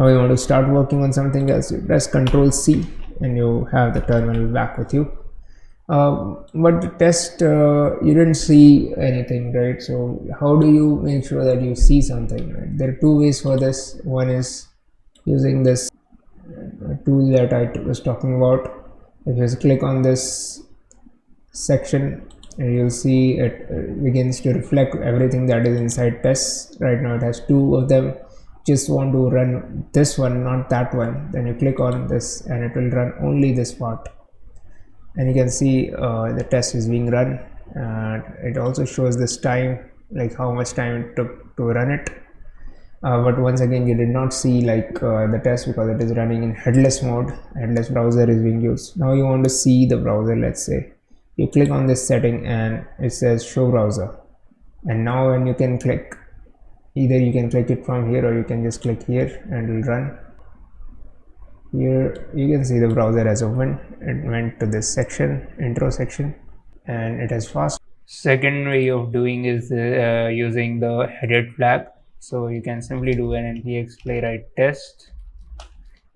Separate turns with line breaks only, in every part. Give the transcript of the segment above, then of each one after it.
Now you want to start working on something else, you press Ctrl C and you have the terminal back with you. But the test, you didn't see anything, right? So how do you make sure that you see something, right? There are two ways for this. One is using this tool that I was talking about. If you just click on this section, you'll see it begins to reflect everything that is inside tests. Right now it has two of them. Just want to run this one, not that one, then you click on this and it will run only this part, and you can see the test is being run. It also shows this time, like how much time it took to run it. But once again, you did not see like the test because it is running in headless mode. Headless browser is being used. Now you want to see the browser. Let's say you click on this setting and it says show browser, and now when you can click, either you can click it from here or you can just click here and it will run. Here you can see the browser has opened. It went to this section, intro section, and it has fast. Second way of doing is using the headed flag. So you can simply do an npx playwright test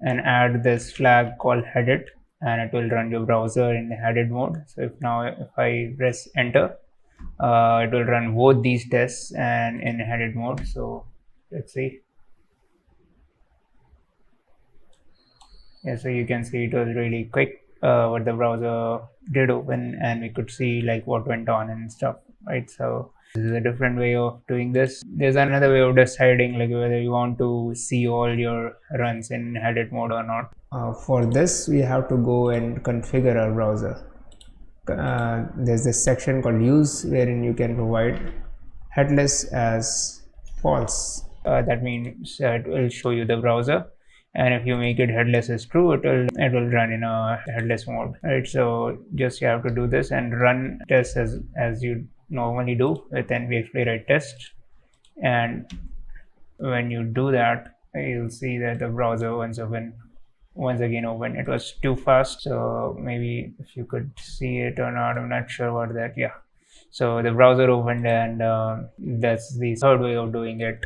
and add this flag called headed, and it will run your browser in headed mode. So if I press enter, it will run both these tests and in headed mode. So let's see. Yeah, so you can see it was really quick what the browser did open, and we could see like what went on and stuff, right? So this is a different way of doing this. There's another way of deciding like whether you want to see all your runs in headed mode or not. For this we have to go and configure our browser. There's this section called use, wherein you can provide headless as false. That means it will show you the browser, and if you make it headless as true, it will run in a headless mode, right? So just you have to do this and run tests as you normally do with npx playwright test, and when you do that, you'll see that the browser once again open. It was too fast, so maybe if you could see it or not, I'm not sure about that. Yeah, so the browser opened, and that's the third way of doing it,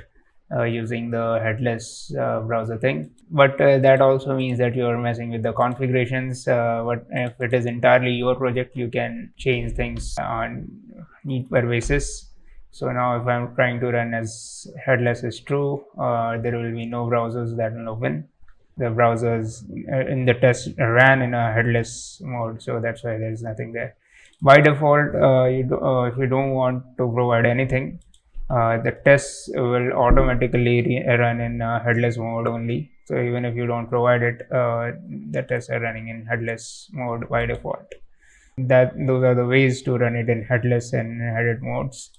using the headless browser thing. But that also means that you're messing with the configurations. But if it is entirely your project, you can change things on need per basis. So now if I'm trying to run as headless is true, there will be no browsers that will open. The browsers in the test ran in a headless mode, so that's why there is nothing there. By default, if you don't want to provide anything, the tests will automatically run in headless mode only. So even if you don't provide it, the tests are running in headless mode by default. Those are the ways to run it in headless and headed modes.